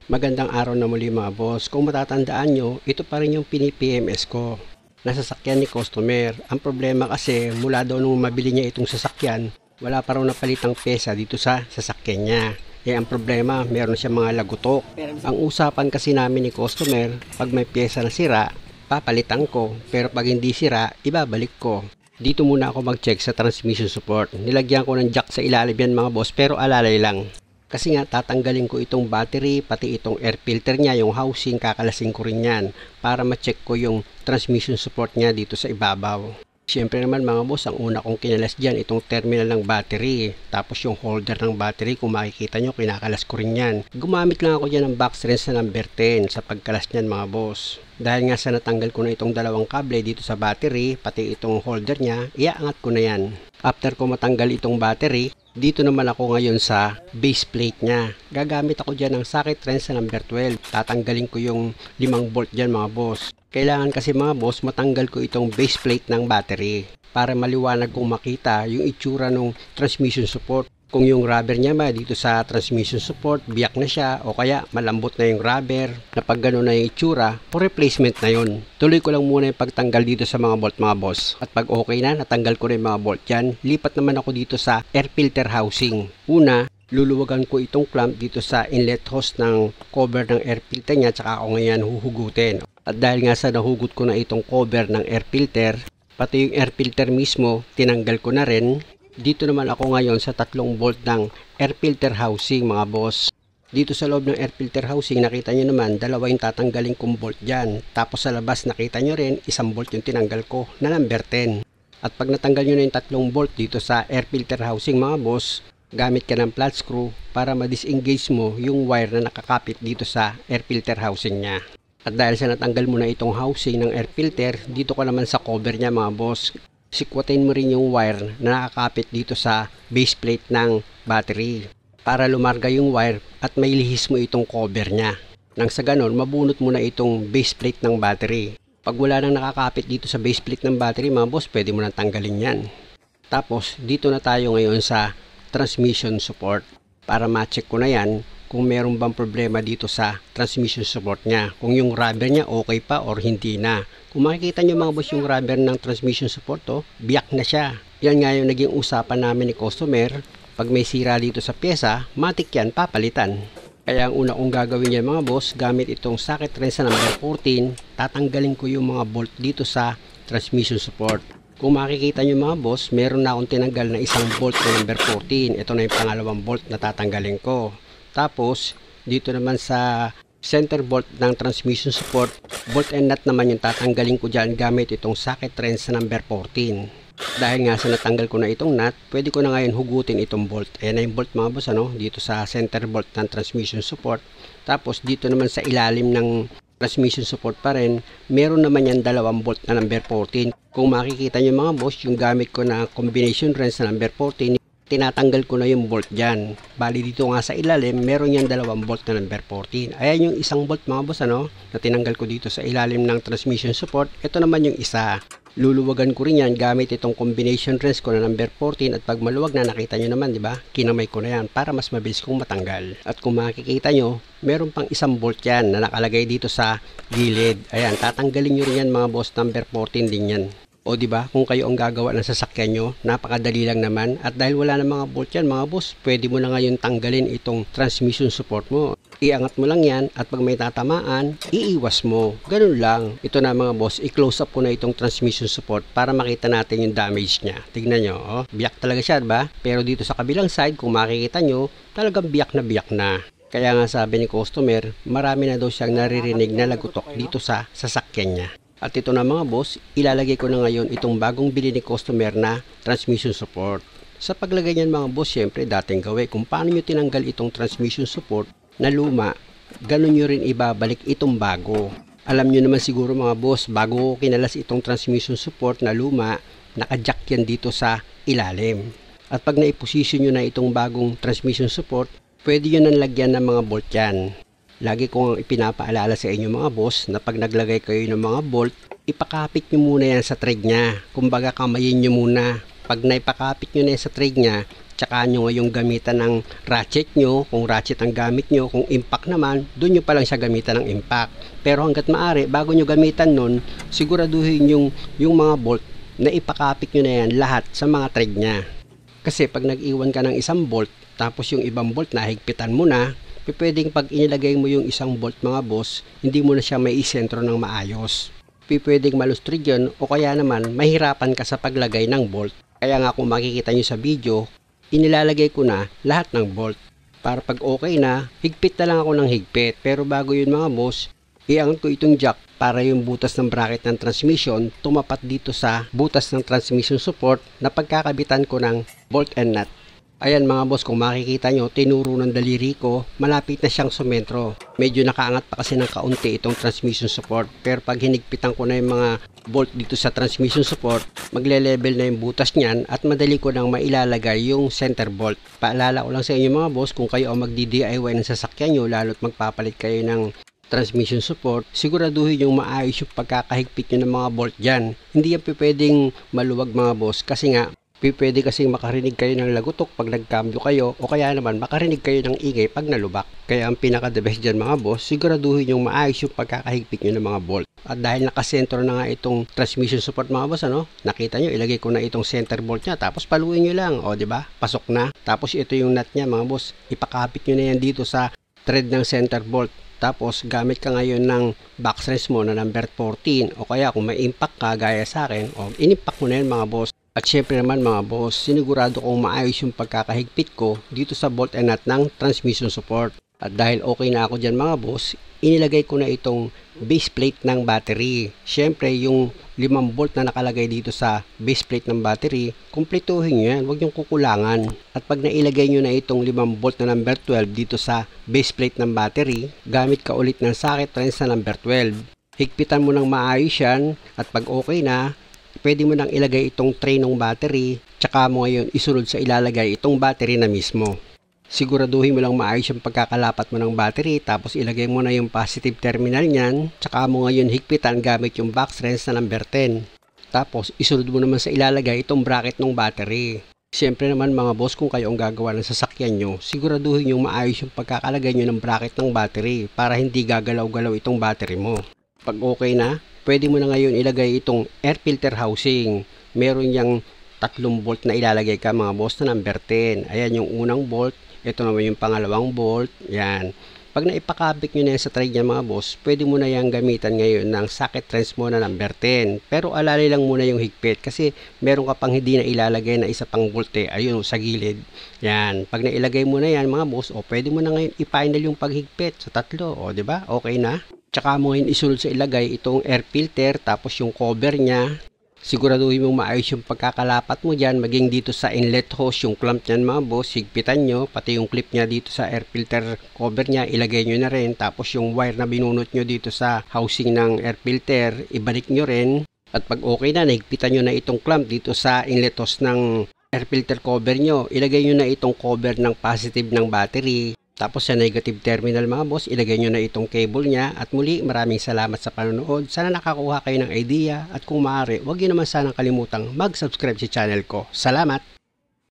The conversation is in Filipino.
Magandang araw na muli mga boss. Kung matatandaan nyo, ito pa rin yung pini-PMS ko. Nasasakyan ni customer. Ang problema kasi mula daw nung mabili niya itong sasakyan, wala pa raw napalitang pesa dito sa sasakyan niya. Ang problema, meron siya mga lagutok. Ang usapan kasi namin ni customer, pag may pyesa na sira, papalitan ko. Pero pag hindi sira, ibabalik ko. Dito muna ako mag-check sa transmission support. Nilagyan ko ng jack sa ilalim yan mga boss, pero alalay lang. Kasi nga tatanggalin ko itong battery, pati itong air filter niya, yung housing, kakalasin ko rin yan para ma-check ko yung transmission support niya dito sa ibabaw. Siyempre naman mga boss, ang una kong kinalas dyan itong terminal ng battery, tapos yung holder ng battery, kung makikita nyo, kinakalas ko rin yan. Gumamit lang ako dyan ng box wrench na number 10 sa pagkalas niyan mga boss. Dahil nga sa natanggal ko na itong dalawang kable dito sa battery, pati itong holder niya, iaangat ko na yan. After ko matanggal itong battery, dito naman ako ngayon sa base plate niya. Gagamit ako dyan ng socket wrench na number 12. Tatanggalin ko yung 5 bolt dyan mga boss. Kailangan kasi mga boss matanggal ko itong base plate ng battery para maliwanag kong makita yung itsura ng transmission support. Kung yung rubber niya ba dito sa transmission support, biyak na siya o kaya malambot na yung rubber na pag gano'n na yung itsura, o replacement na yun. Tuloy ko lang muna yung pagtanggal dito sa mga bolt mga boss. At pag okay na, natanggal ko na yung mga bolt dyan, lipat naman ako dito sa air filter housing. Una, luluwagan ko itong clamp dito sa inlet hose ng cover ng air filter niya, tsaka ako ngayon huhugutin. At dahil nga sa nahugot ko na itong cover ng air filter, pati yung air filter mismo, tinanggal ko na rin. Dito naman ako ngayon sa 3 bolt ng air filter housing mga boss. Dito sa loob ng air filter housing, nakita nyo naman, dalawa yung tatanggalin kong bolt dyan. Tapos sa labas, nakita nyo rin, 1 bolt yung tinanggal ko na number 10. At pag natanggal nyo na yung 3 bolt dito sa air filter housing mga boss, gamit ka ng flat screw para ma-disengage mo yung wire na nakakapit dito sa air filter housing nya. At dahil sa natanggal mo na itong housing ng air filter, dito ka naman sa cover nya mga boss. Sikwatin mo rin yung wire na nakakapit dito sa base plate ng battery para lumarga yung wire at may lihis mo itong cover nya. Nang sa ganon, mabunot mo na itong base plate ng battery. Pag wala nang nakakapit dito sa base plate ng battery mga boss, pwede mo nang tanggalin yan. Tapos dito na tayo ngayon sa transmission support para ma-check ko na yan kung meron bang problema dito sa transmission support nya. Kung yung rubber nya okay pa or hindi na. Kung makikita nyo mga boss yung rubber ng transmission support, biyak na siya. Yan nga yung naging usapan namin ni customer. Pag may sira dito sa pyesa, matik yan, papalitan. Kaya ang una kong gagawin yan mga boss, gamit itong socket wrench na number 14, tatanggalin ko yung mga bolt dito sa transmission support. Kung makikita nyo mga boss, meron na akong tinanggal na 1 bolt na number 14. Ito na yung pangalawang bolt na tatanggalin ko. Tapos, dito naman sa center bolt ng transmission support, bolt and nut naman yung tatanggalin ko dyan gamit itong socket wrench sa number 14. Dahil nga sa natanggal ko na itong nut, pwede ko na ngayon hugutin itong bolt. Ayan na yung bolt mga boss, dito sa center bolt ng transmission support. Tapos dito naman sa ilalim ng transmission support pa rin, meron naman yan 2 bolt na number 14. Kung makikita nyo mga boss, yung gamit ko na combination wrench na number 14, tinatanggal ko na yung bolt dyan. Bali dito nga sa ilalim, meron yan 2 bolt na number 14. Ayan yung 1 bolt mga boss na tinanggal ko dito sa ilalim ng transmission support. Ito naman yung isa. Luluwagan ko rin yan gamit itong combination wrench ko na number 14 at pag maluwag na, nakita nyo naman, di ba? Kinamay ko na yan para mas mabilis kong matanggal. At kung makikita nyo, meron pang 1 bolt yan na nakalagay dito sa gilid. Ayan, tatanggalin nyo rin yan mga boss, number 14 din yan. O di ba, kung kayo ang gagawa ng sasakyan nyo, napakadali lang naman. At dahil wala na mga bolt yan mga boss, pwede mo na ngayon tanggalin itong transmission support mo. Iangat mo lang yan at pag may tatamaan, iiwas mo. Ganun lang. Ito na mga boss, i-close up ko na itong transmission support para makita natin yung damage niya. Tignan nyo, biyak talaga siya, diba? Pero dito sa kabilang side, kung makikita nyo, talagang biyak na biyak na. Kaya nga sabi ni customer, marami na daw siyang naririnig na lagutok dito sa sasakyan niya. At ito na mga boss, ilalagay ko na ngayon itong bagong bili ni customer na transmission support. Sa paglagay niyan mga boss, syempre dating gawin kung paano nyo tinanggal itong transmission support na luma, ganun nyo rin ibabalik itong bago. Alam nyo naman siguro mga boss, bago ko kinalas itong transmission support na luma, nakajack yan dito sa ilalim. At pag naiposisyon nyo na itong bagong transmission support, pwede nyo nang lagyan ng mga bolt yan. Lagi kong ipinapaalala sa inyo mga boss na pag naglagay kayo ng mga bolt, ipakapit nyo muna yan sa thread nya. Kumbaga kamayin nyo muna. Pag naipakapit nyo na yan sa thread nya, tsaka nyo ngayong gamitan ng ratchet nyo. Kung ratchet ang gamit nyo, kung impact naman, doon nyo pa lang siya gamitan ng impact. Pero hanggat maaari, bago nyo gamitan nun, siguraduhin yung mga bolt na ipakapit nyo na yan lahat sa mga thread nya. Kasi pag nag-iwan ka ng isang bolt, tapos yung ibang bolt na higpitan mo na, pwedeng pag inilagay mo yung isang bolt mga boss, hindi mo na siya may isentro ng maayos. Pwedeng malustrid yun o kaya naman mahirapan ka sa paglagay ng bolt. Kaya nga kung makikita nyo sa video, inilalagay ko na lahat ng bolt. Para pag okay na, higpit na lang ako ng higpit. Pero bago yun mga boss, iangat ko itong jack para yung butas ng bracket ng transmission tumapat dito sa butas ng transmission support na pagkakabitan ko ng bolt and nut. Ayan mga boss, kung makikita nyo, tinuro ng daliri ko, malapit na siyang sumentro. Medyo nakaangat pa kasi ng kaunti itong transmission support. Pero pag hinigpitan ko na yung mga bolt dito sa transmission support, magle-level na yung butas niyan at madali ko nang mailalagay yung center bolt. Paalala ko lang sa inyo mga boss, kung kayo ang magdi-DIY ng sasakyan nyo, lalo't magpapalit kayo ng transmission support, siguraduhin yung maayos yung pagkakahigpit nyo ng mga bolt dyan. Hindi yan pwedeng maluwag mga boss kasi nga, pwede kasing makarinig kayo ng lagutok pag nagkambyo kayo o kaya naman makarinig kayo ng ingay pag nalubak. Kaya ang pinaka-the best dyan mga boss, siguraduhin yung maayos yung pagkakahigpit nyo ng mga bolt. At dahil nakasentro na nga itong transmission support mga boss, nakita nyo, ilagay ko na itong center bolt nya, tapos paluin nyo lang, o diba, pasok na. Tapos ito yung nut nya mga boss, ipakapit nyo na yan dito sa thread ng center bolt. Tapos gamit ka ngayon ng box wrench mo na number 14 o kaya kung may impact ka gaya sa akin, in-impact mo na yan mga boss. At syempre naman mga boss, sinigurado kong maayos yung pagkakahigpit ko dito sa bolt and nut ng transmission support. At dahil okay na ako dyan mga boss, inilagay ko na itong base plate ng battery. Syempre yung 5 bolt na nakalagay dito sa base plate ng battery, kumpletuhin nyo yan, huwag yung kukulangan. At pag nailagay nyo na itong 5 bolt na number 12 dito sa base plate ng battery, gamit ka ulit ng socket wrench na number 12. Higpitan mo ng maayos yan at pag okay na, pwede mo nang ilagay itong tray ng battery, tsaka mo ngayon isunod sa ilalagay itong battery na mismo. Siguraduhin mo lang maayos yung pagkakalapat mo ng battery, tapos ilagay mo na yung positive terminal niyan, tsaka mo ngayon higpitan gamit yung box wrench na number 10. Tapos isunod mo naman sa ilalagay itong bracket ng battery. Siyempre naman mga boss, kung kayo ang gagawa ng sasakyan nyo, siguraduhin yung maayos yung pagkakalagay nyo ng bracket ng battery para hindi gagalaw-galaw itong battery mo. Pag okay na, pwede mo na ngayon ilagay itong air filter housing. Meron yang 3 bolt na ilalagay ka mga boss na number 10. Ayan yung unang bolt, ito naman yung pangalawang bolt. Yan. Pag naipakabit nyo na yan sa tray niya mga boss, pwede mo na yung gamitan ngayon ng socket wrench mo na number 10. Pero alalay lang muna yung higpit kasi meron ka pang hindi na ilalagay na isa pang bolt ayun sa gilid. Yan. Pag nailagay mo na yan mga boss, pwede mo na ngayon i-final yung paghigpit sa 3. Diba? Okay na. Tsaka mo ngayon isunod sa ilagay itong air filter, tapos yung cover niya. Siguraduhin mong maayos yung pagkakalapat mo dyan, maging dito sa inlet hose, yung clamp nyan mga boss, higpitan nyo, pati yung clip nya dito sa air filter cover nya, ilagay nyo na rin. Tapos yung wire na binunot nyo dito sa housing ng air filter, ibalik nyo rin. At pag okay na, nahigpitan nyo na itong clamp dito sa inlet hose ng air filter cover nyo, ilagay nyo na itong cover ng positive ng battery. Tapos sa negative terminal mga boss, ilagay nyo na itong cable nya. At muli, maraming salamat sa panonood. Sana nakakuha kayo ng idea. At kung maaari, huwag nyo naman sanang kalimutang mag-subscribe sa channel ko. Salamat!